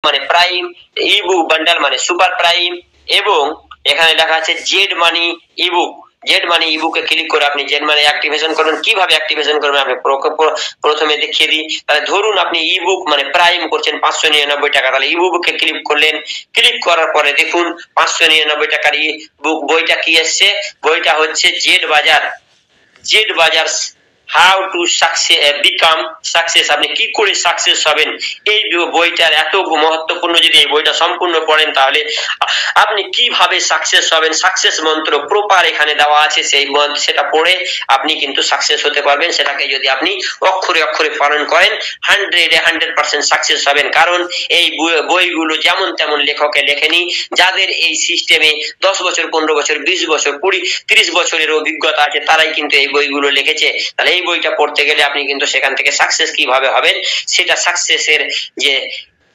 মানে prime, ebook bundle মানে super prime, এবং এখানে লেখা আছে জেড মানি ইবুক। জেড মানি ইবুকে ক্লিক করে আপনি জেড মানি অ্যাক্টিভেশন করবেন। কিভাবে অ্যাক্টিভেশন করবেন আমি প্রথমে দেখিয়ে দিই। তাহলে ধরুন আপনি ইবুক মানে প্রাইম করছেন 599 টাকা, তাহলে ইবুকে ক্লিক করলেন। ক্লিক করার পরে দেখুন 599 টাকার ইবুক বইটা কি এসছে, বইটা হচ্ছে জেড বাজার, জেড বাজার হাউ টু বিকাম সাকসেস, আপনি কি করে সাকসেস হবেন। এই বইটার এত মহত্বপূর্ণ, যদি এই বইটা সম্পূর্ণ পড়েন তাহলে আপনি কিভাবে সাকসেস হবেন, সাকসেস মন্ত্র প্রপার এখানে দেওয়া আছে, সেই সেটা পড়ে আপনি কিন্তু সাকসেস হতে পারবেন। সেটাকে যদি আপনি অক্ষরে অক্ষরে পালন করেন 100% সাকসেস হবেন। কারণ এই বইগুলো যেমন তেমন লেখকে লেখেনি, যাদের এই সিস্টেমে 10 বছর 15 বছর 20 বছর 20 30 বছরের অভিজ্ঞতা আছে তারাই কিন্তু এই বইগুলো লিখেছে। তাহলে এই বইটা পড়তে গেলে আপনি কিন্তু সেখান থেকে সাকসেস কিভাবে হবেন, সেটা সাকসেসের যে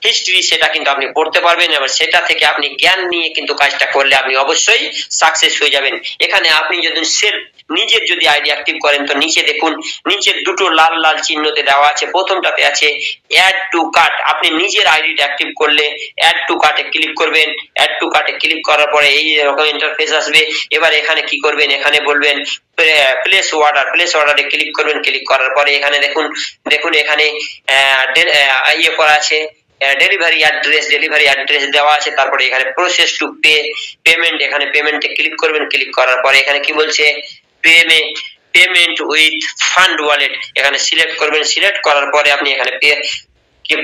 হিস্ট্রি সেটা কিন্তু আপনি পড়তে পারবেন, এবং সেটা থেকে আপনি জ্ঞান নিয়ে কিন্তু কাজটা করলে আপনি অবশ্যই সাকসেস হয়ে যাবেন। এখানে আপনি যদি সেলফ নিজের যদি আইডি অ্যাক্টিভ করেন তো নিচে দেখুন, নিচে দুটো লাল লাল চিহ্নতে দেওয়া আছে। প্রথমটাতে আছে অ্যাড টু কার্ট, আপনি নিজের আইডিটা অ্যাক্টিভ করলে অ্যাড টু কার্টে ক্লিক করবেন। অ্যাড টু কার্টে ক্লিক করার পরে এই রকম ইন্টারফেস আসবে। এবার এখানে কি করবেন, এখানে বলবেন প্লেস অর্ডার, প্লেস অর্ডারে ক্লিক করবেন। ক্লিক করার পরে এখানে দেখুন এখানে ইয়ে করা আছে ডেলিভারি অ্যাড্রেস দেওয়া আছে। তারপরে এখানে প্রসেস টু পেমেন্ট, এখানে পেমেন্টে ক্লিক করবেন। ক্লিক করার পরে এখানে কি বলছে পেমেন্ট উইথ ফান্ড ওয়ালেট, এখানে সিলেক্ট করবেন। সিলেক্ট করার পরে আপনি এখানে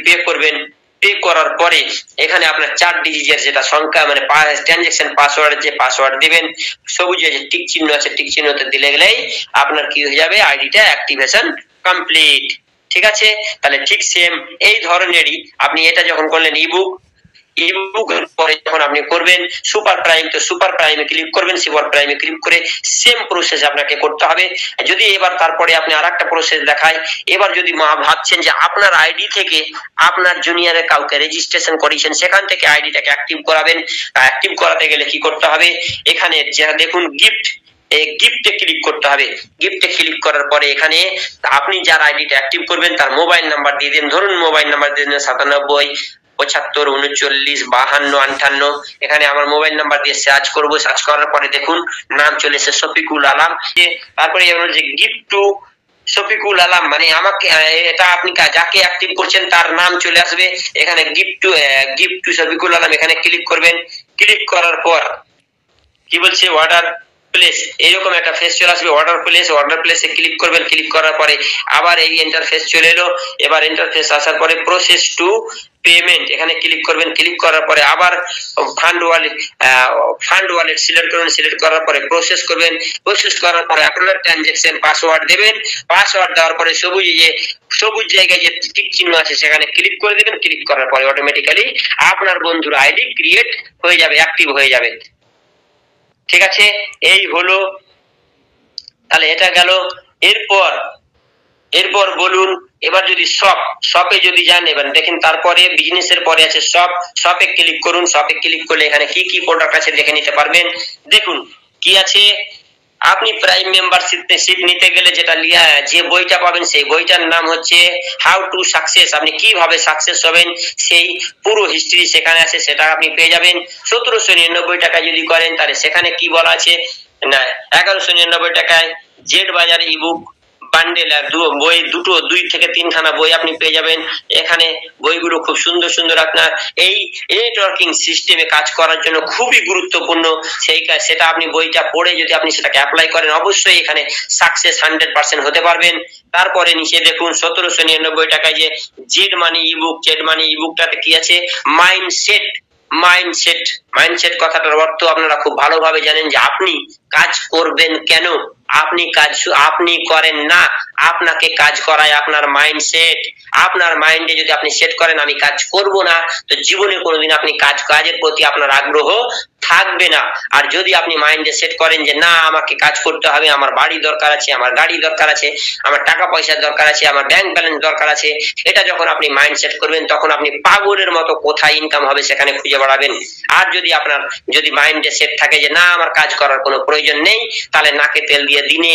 পে করবেন। পে করার পরে এখানে আপনার 4 ডিজিটের যেটা সংখ্যা মানে ট্রানজাকশন পাসওয়ার্ড, যে পাসওয়ার্ড দিবেন, সবুজে যে টিক চিহ্ন আছে টিক চিহ্নতে দিলে গেলেই আপনার কি হয়ে যাবে, আইডিটা অ্যাক্টিভেশন কমপ্লিট। ঠিক আছে, তাহলে ঠিক সেম এই ধরনেরই আপনি এটা যখন করলেন ইবুক পরে যখন আপনি করবেন সুপার প্রাইম, তো সুপার প্রাইমে ক্লিক করবেন। সুপার প্রাইমে ক্লিক করে সেম প্রসেস আপনাকে করতে হবে। যদি এবার তারপরে আপনি আরেকটা প্রসেস দেখায়, এবার যদি ভাবছেন যে আপনার আইডি থেকে আপনার জুনিয়রে কাউকে রেজিস্ট্রেশন করেছেন, সেখান থেকে আইডিটাকে অ্যাক্টিভ করাবেন। অ্যাক্টিভ করাতে গেলে কি করতে হবে, এখানে যা দেখুন গিফটে ক্লিক করতে হবে। গিফটে ক্লিক করার পরে এখানে আপনি যার আইডিটা অ্যাক্টিভ করবেন তার মোবাইল নাম্বার দিয়ে দিন। ধরুন মোবাইল নাম্বার দিয়ে দিন 97 75 39 52 58। এখানে আমার মোবাইল নাম্বার দিয়ে সার্চ করব। সার্চ করার পরে দেখুন নাম চলে এসেছে শফিকুল আলম। তারপরে যে গিফট টু শফিকুল আলম মানে আমাকে, এটা আপনি যাকে অ্যাক্টিভ করছেন তার নাম চলে আসবে। এখানে গিফট টু শফিকুল আলম, এখানে ক্লিক করবেন। ক্লিক করার পর কি বলছে, অর্ডার প্লেস, এরকম একটা ফেস চলে আসবে। অর্ডার প্লেসে ক্লিক করবেন। ক্লিক করার পরে আবার এই ইন্টারফেস চলে এলো। এবার ইন্টারফেস আসার পরে প্রসেস টু পেমেন্ট, এখানে ক্লিক করবেন। ক্লিক করার পরে আবার ফান্ড ওয়ালেট সিলেক্ট করবেন। সিলেক্ট করার পরে প্রসেস করবেন। প্রসেস করার পরে আপনার ট্রানজাকশন পাসওয়ার্ড দেবেন। পাসওয়ার্ড দেওয়ার পরে সবুজ জায়গায় যে টিক চিহ্ন আছে সেখানে ক্লিক করে দেবেন। ক্লিক করার পরে অটোমেটিক্যালি আপনার বন্ধুর আইডি ক্রিয়েট হয়ে যাবে, অ্যাক্টিভ হয়ে যাবে। ঠিক আছে, এই হলো, তাহলে এটা গেল। এরপর বলুন, এবার যদি শপে যদি যান, এবার দেখেন তারপরে বিজনেসের পরে আছে শপে ক্লিক করুন। শপে ক্লিক করলে এখানে কি কি প্রোডাক্ট আছে দেখে নিতে পারবেন। দেখুন কি আছে, আপনি প্রাইম মেম্বারশিপ নিতে গেলে যে বইটা পাবেন সেই বইটার নাম হচ্ছে হাউ টু সাকসেস, আপনি কিভাবে সাকসেস হবেন সেই পুরো হিস্ট্রি সেখানে আছে, সেটা আপনি পেয়ে যাবেন। 1799 টাকা যদি করেন তাহলে সেখানে কি বলা আছে না, 1199 টাকায় জেড বাজার ইবুক বান্ডেল বই দুটো 2 থেকে 3 খানা বই আপনি পেয়ে যাবেন। এখানে বইগুলো খুব সুন্দর সুন্দর, আপনার এই নেটওয়ার্কিং সিস্টেমে কাজ করার জন্য খুবই গুরুত্বপূর্ণ। সেটা আপনি বইটা পড়ে যদি আপনি সেটাকে অ্যাপ্লাই করেন অবশ্যই এখানে সাকসেস 100% হতে পারবেন। তারপরে নিচে দেখুন 1799 টাকায় যে জেড মানি ইবুকটাতে কি আছে, মাইন্ডসেট কথাটার অর্থ আপনারা খুব ভালোভাবে জানেন যে আপনি কাজ করবেন কেন, আপনি করেন না, আপনাকে কাজ করায় আপনার মাইন্ডসেট। আপনার মাইন্ডে যদি আপনি সেট করেন আমি কাজ করব না, তো জীবনে কোনোদিন আপনি কাজের প্রতি আপনার আগ্রহ থাকবে না। আর যদি আপনি মাইন্ডে সেট করেন যে না আমাকে কাজ করতে হবে, আমার বাড়ি দরকার আছে, আমার গাড়ি দরকার আছে, আমার টাকা পয়সার দরকার আছে, আমার ব্যাংক ব্যালেন্স দরকার আছে, এটা যখন আপনি মাইন্ড সেট করবেন তখন আপনি পাগলের মতো কোথায় ইনকাম হবে সেখানে খুঁজে বেড়াবেন। আর যদি আপনার মাইন্ডে সেট থাকে যে না আমার কাজ করার কোনো প্রয়োজন নেই, তাহলে নাকে তেল দিয়ে দিনে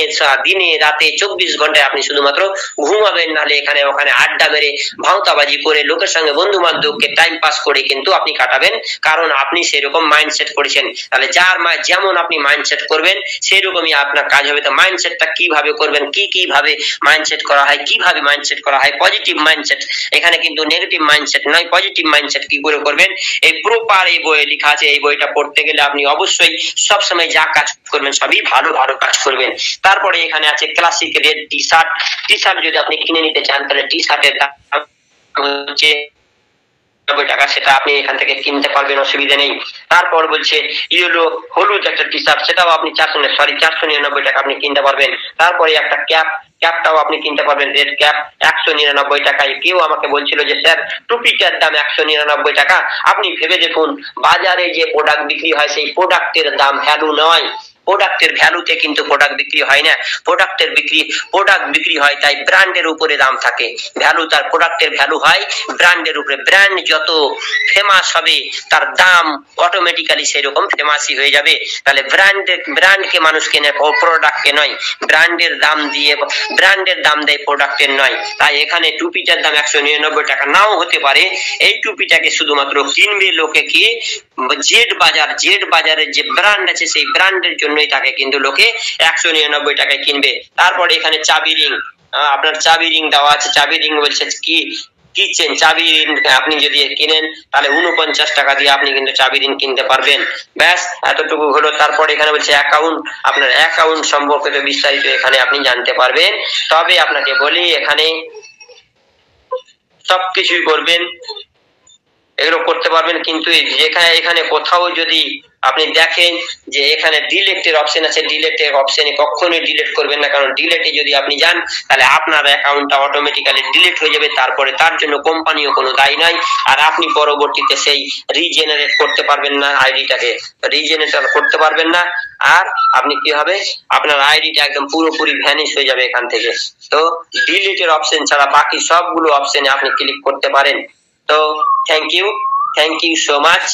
দিনে রাতে 24 ঘন্টায় আপনি শুধুমাত্র ঘুমাবেন, নাহলে এখানে ওখানে আড্ডা মেরে ভাওতাবাজি করে লোকের সঙ্গে বন্ধু বান্ধবকে টাইম পাস করে কিন্তু আপনি কাটাবেন, কারণ আপনি সেরকম মাইন্ডসেট করেছেন। তাহলে যার যেমন আপনি মাইন্ডসেট করবেন সেরকমই আপনার কাজ হবে। তো মাইন্ডসেটটা কিভাবে করবেন, কিভাবে মাইন্ডসেট করা হয়, কিভাবে মাইন্ডসেট করা হয়, পজিটিভ মাইন্ডসেট, এখানে কিন্তু নেগেটিভ মাইন্ডসেট নয়, পজিটিভ মাইন্ডসেট কি করে করবেন এই প্রপার এই বইয়ে লেখা আছে। এই বইটা পড়তে গেলে আপনি অবশ্যই সবসময় যা কাজ করবেন সবই ভালো ভালো কাজ করবেন। তারপরে এখানে আছে classic red T shirt. T shirt যদি আপনি কিনে নিতে চান তাহলে টি শার্টের দাম হচ্ছে 90 টাকা, সেটা আপনি এখান থেকে কিনতে পারবেন, অসুবিধা নেই। তারপর বলছে ইয়েলো হলুদ একটা টি শার্ট, সেটাও আপনি 499 টাকা আপনি কিনতে পারবেন। তারপরে একটা ক্যাপটাও আপনি কিনতে পারবেন, রেড ক্যাপ 199 টাকায়। কেউ আমাকে বলছিল যে স্যার টুপিটার দাম 199 টাকা। আপনি ভেবে দেখুন বাজারে যে প্রোডাক্ট বিক্রি হয় সেই প্রোডাক্টের দাম ভ্যালু নয়, প্রোডাক্টের ভ্যালুতে কিন্তু প্রোডাক্ট বিক্রি হয় না। প্রোডাক্ট বিক্রি হয় তাই ব্র্যান্ডের উপরে দাম থাকে, ভ্যালু তার প্রোডাক্টের ভ্যালু হয় ব্র্যান্ডের উপরে। ব্র্যান্ড যত ফেমাস হবে তার দাম অটোমেটিক্যালি সেরকম ফেমাসই হয়ে যাবে। তাহলে ব্র্যান্ডকে মানুষ কেনে, প্রোডাক্টকে নয়। ব্র্যান্ডের দাম দেয় প্রোডাক্টের নয়। তাই এখানে টুপিটার দাম 199 টাকা নাও হতে পারে, এই টুপিটাকে শুধুমাত্র কিনবে লোকে কি জেড বাজারের যে ব্র্যান্ড আছে সেই ব্র্যান্ডের জন্যই তাকে কিন্তু লোকে 199 টাকায় কিনবে। তারপরে এখানে চাবি রিং, আপনার চাবি রিং দেওয়া আছে। চাবি রিং বলছে কি কিচেন চাবি রিং আপনি যদি কিনেন তাহলে 49 টাকা দিয়ে আপনি কিন্তু চাবি রিং কিনতে পারবেন। ব্যাস এতটুকু হলো। তারপর এখানে বলছে অ্যাকাউন্ট, আপনার অ্যাকাউন্ট সম্পর্কিত বিস্তারিত এখানে আপনি জানতে পারবেন। তবে আপনাকে বলি এখানে সবকিছুই করবেন, এগুলো করতে পারবেন, কিন্তু এখানে কোথাও যদি আপনি দেখেন যে এখানে ডিলেটের অপশন আছে, ডিলেটের অপশনে কখনোই ডিলিট করবেন না, কারণ ডিলেটে যদি আপনি যান তাহলে আপনার অ্যাকাউন্টটা অটোমেটিক্যালি ডিলিট হয়ে যাবে। তারপরে তার জন্য কোম্পানিও কোনো দায়ী নয়, আর আপনি পরবর্তীতে সেই রিজেনারেট করতে পারবেন না, আইডিটাকে রিজেনারেট করতে পারবেন না। আর আপনি কি হবে, আপনার আইডিটা একদম পুরোপুরি ভ্যানিশ হয়ে যাবে এখান থেকে। তো ডিলিটের অপশন ছাড়া বাকি সবগুলো অপশনে আপনি ক্লিক করতে পারেন। তো থ্যাংক ইউ সো মাচ।